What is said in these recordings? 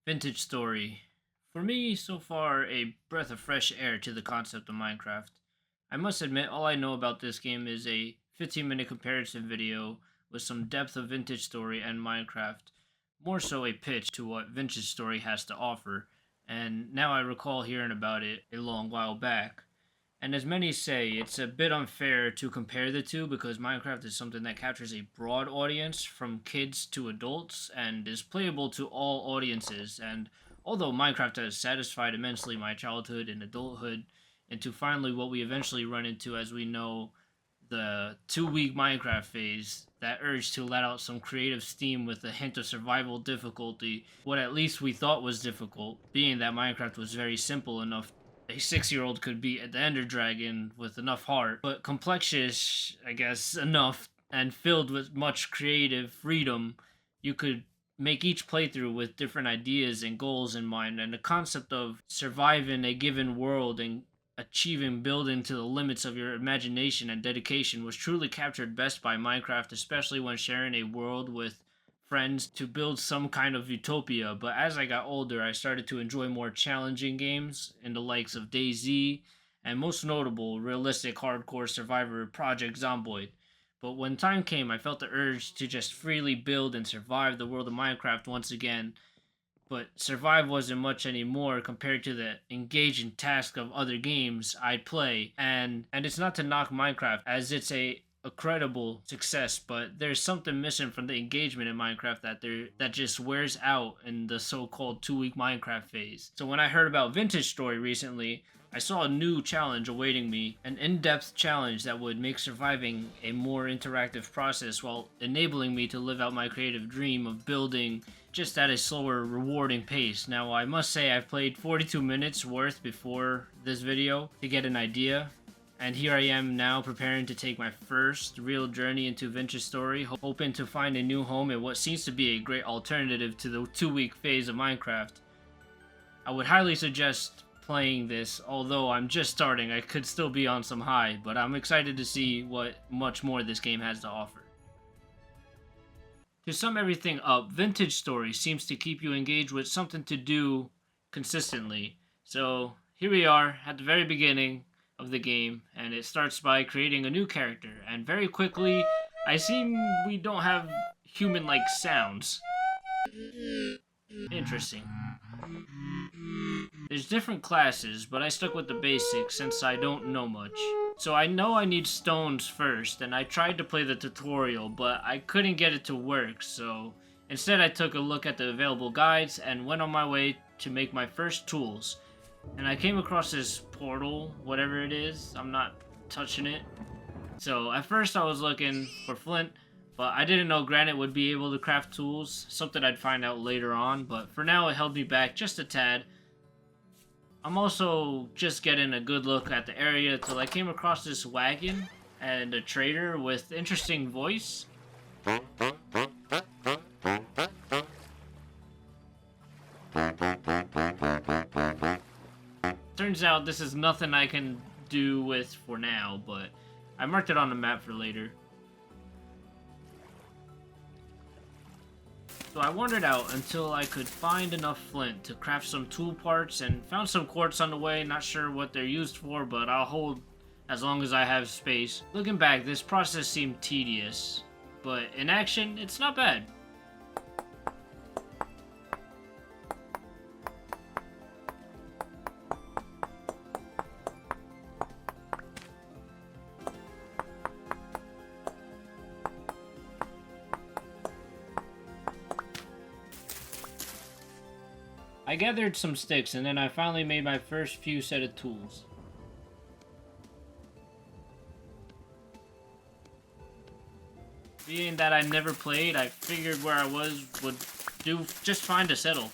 Vintage story. For me, so far, a breath of fresh air to the concept of Minecraft. I must admit, all I know about this game is a 15-minute comparison video with some depth of Vintage Story and Minecraft, more so a pitch to what Vintage Story has to offer, and now I recall hearing about it a long while back. And as many say, it's a bit unfair to compare the two because Minecraft is something that captures a broad audience from kids to adults and is playable to all audiences. And although Minecraft has satisfied immensely my childhood and adulthood, into finally what we eventually run into as we know the 2 week Minecraft phase, that urge to let out some creative steam with a hint of survival difficulty, what at least we thought was difficult, being that Minecraft was very simple enough a 6-year-old could beat the Ender Dragon with enough heart, but complexious, I guess, enough and filled with much creative freedom. You could make each playthrough with different ideas and goals in mind, and the concept of surviving a given world and achieving building to the limits of your imagination and dedication was truly captured best by Minecraft, especially when sharing a world with friends to build some kind of utopia. But as I got older, I started to enjoy more challenging games in the likes of DayZ and most notable realistic hardcore survivor Project Zomboid. But when time came, I felt the urge to just freely build and survive the world of Minecraft once again, but survive wasn't much anymore compared to the engaging task of other games I'd play. And it's not to knock Minecraft as it's a credible success, but there's something missing from the engagement in Minecraft that just wears out in the so-called 2 week Minecraft phase. So when I heard about Vintage Story recently, I saw a new challenge awaiting me, an in-depth challenge that would make surviving a more interactive process while enabling me to live out my creative dream of building just at a slower, rewarding pace. Now, I must say I've played 42 minutes worth before this video to get an idea, and here I am now preparing to take my first real journey into Vintage Story, hoping to find a new home in what seems to be a great alternative to the 2 week phase of Minecraft. I would highly suggest playing this, although I'm just starting, I could still be on some high, but I'm excited to see what much more this game has to offer. To sum everything up, Vintage Story seems to keep you engaged with something to do consistently. So here we are at the very beginning of the game, and it starts by creating a new character, and very quickly I see we don't have human-like sounds. Interesting. There's different classes, but I stuck with the basics since I don't know much. So I know I need stones first, and I tried to play the tutorial, but I couldn't get it to work, so instead I took a look at the available guides and went on my way to make my first tools. And I came across this portal, whatever it is, I'm not touching it. So at first I was looking for flint, but I didn't know granite would be able to craft tools, something I'd find out later on, but for now it held me back just a tad. I'm also just getting a good look at the area till I came across this wagon and a trader with interesting voice. Turns out this is nothing I can do with for now, but I marked it on the map for later. So I wandered out until I could find enough flint to craft some tool parts and found some quartz on the way, not sure what they're used for, but I'll hold as long as I have space. Looking back, this process seemed tedious, but in action, it's not bad. I gathered some sticks and then I finally made my first few set of tools. Being that I never played, I figured where I was would do just fine to settle.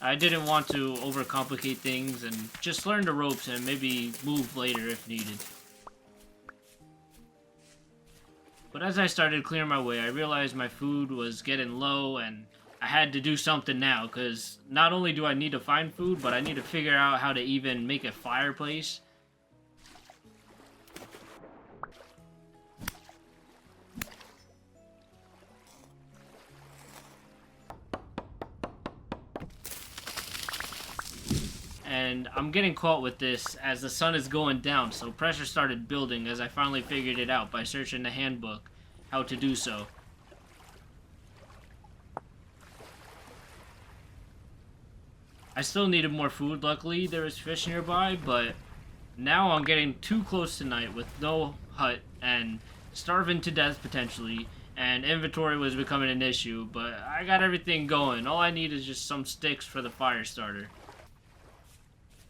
I didn't want to overcomplicate things and just learn the ropes and maybe move later if needed. But as I started clearing my way, I realized my food was getting low and I had to do something now, because not only do I need to find food, but I need to figure out how to even make a fireplace. and I'm getting caught with this as the sun is going down, so pressure started building as I finally figured it out by searching the handbook how to do so. I still needed more food. Luckily there was fish nearby, but now I'm getting too close to night with no hut and starving to death potentially, and inventory was becoming an issue, but I got everything going. All I need is just some sticks for the fire starter.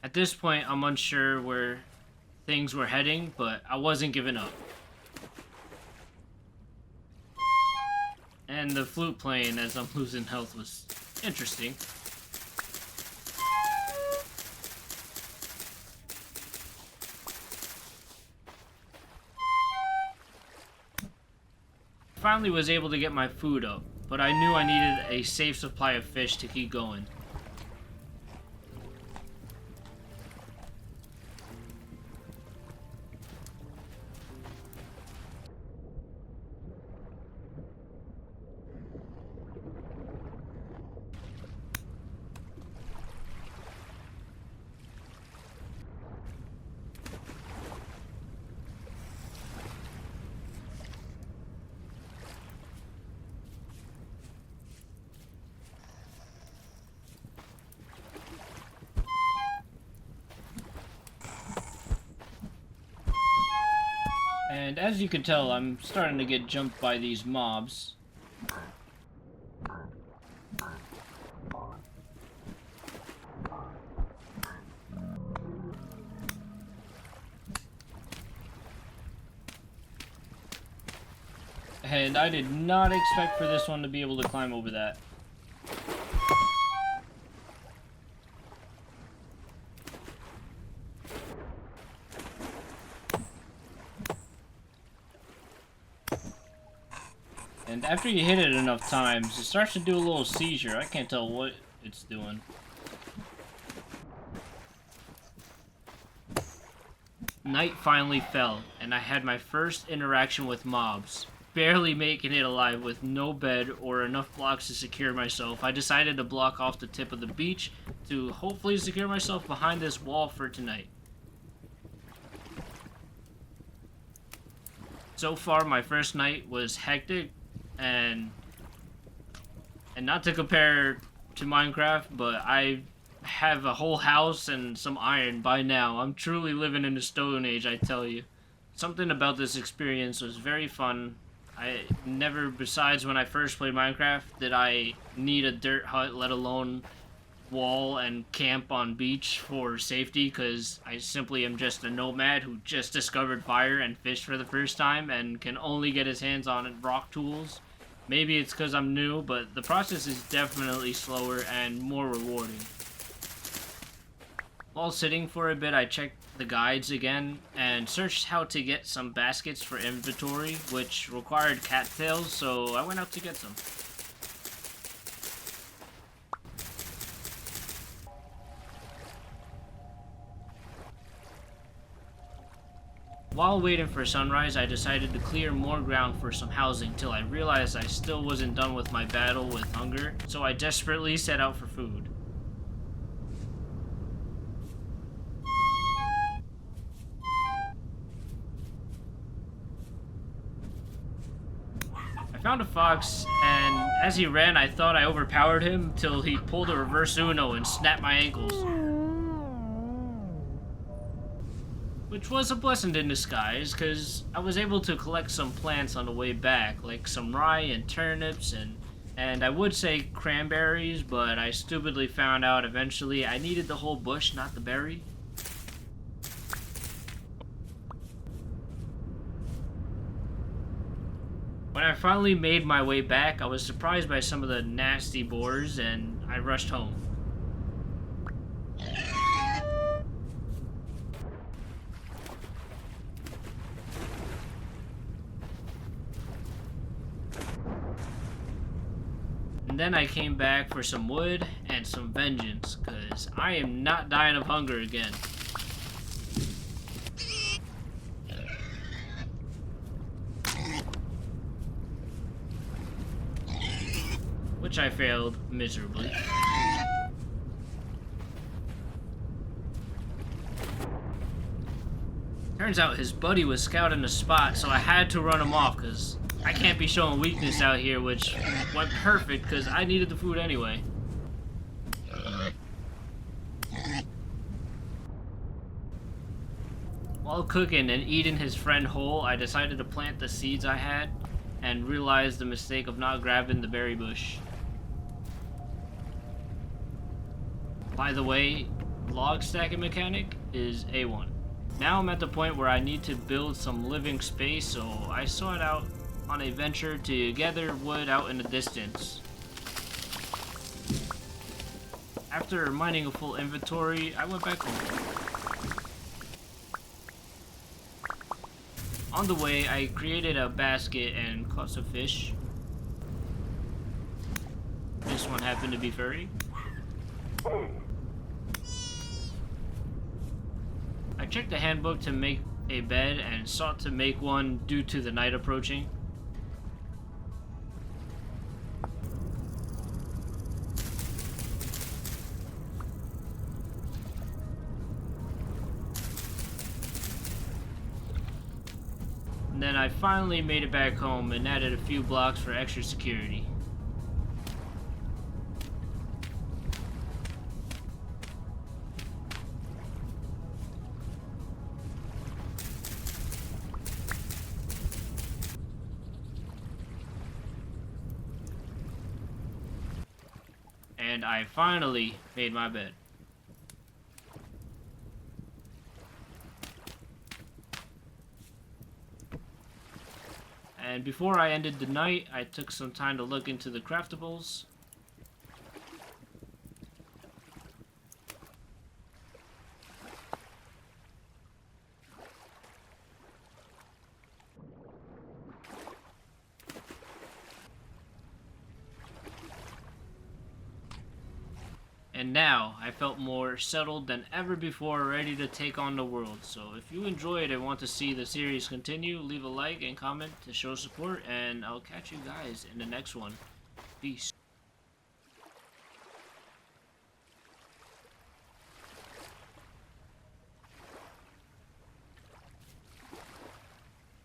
At this point, I'm unsure where things were heading, but I wasn't giving up. And the flute playing as I'm losing health was interesting. Finally was able to get my food up, but I knew I needed a safe supply of fish to keep going. And as you can tell, I'm starting to get jumped by these mobs. And I did not expect for this one to be able to climb over that. And after you hit it enough times, it starts to do a little seizure. I can't tell what it's doing. Night finally fell, and I had my first interaction with mobs. Barely making it alive with no bed or enough blocks to secure myself, I decided to block off the tip of the beach to hopefully secure myself behind this wall for tonight. So far, my first night was hectic, and not to compare to Minecraft, but I have a whole house and some iron by now. I'm truly living in the Stone Age, I tell you. Something about this experience was very fun. I never, besides when I first played Minecraft, did I need a dirt hut, let alone wall and camp on beach for safety, because I simply am just a nomad who just discovered fire and fish for the first time and can only get his hands on rock tools. Maybe it's because I'm new, but the process is definitely slower and more rewarding. While sitting for a bit, I checked the guides again and searched how to get some baskets for inventory, which required cattails, so I went out to get some. While waiting for sunrise, I decided to clear more ground for some housing till I realized I still wasn't done with my battle with hunger, so I desperately set out for food. I found a fox, and as he ran, I thought I overpowered him till he pulled a reverse Uno and snapped my ankles. Which was a blessing in disguise, because I was able to collect some plants on the way back, like some rye and turnips and I would say cranberries, but I stupidly found out eventually I needed the whole bush, not the berry. When I finally made my way back, I was surprised by some of the nasty boars, and I rushed home. And then I came back for some wood and some vengeance, because I am not dying of hunger again. Which I failed miserably. Turns out his buddy was scouting the spot, so I had to run him off because I can't be showing weakness out here, which went perfect because I needed the food anyway. While cooking and eating his friend whole, I decided to plant the seeds I had and realized the mistake of not grabbing the berry bush. By the way, log stacking mechanic is A1. Now I'm at the point where I need to build some living space, so I sought out on a venture to gather wood out in the distance. After mining a full inventory, I went back home. On the way, I created a basket and caught some fish. This one happened to be furry. I checked the handbook to make a bed and sought to make one due to the night approaching. And then I finally made it back home and added a few blocks for extra security. And I finally made my bed. And before I ended the night, I took some time to look into the craftables. And now, I felt more settled than ever before, ready to take on the world. So if you enjoyed and want to see the series continue, leave a like and comment to show support, and I'll catch you guys in the next one. Peace.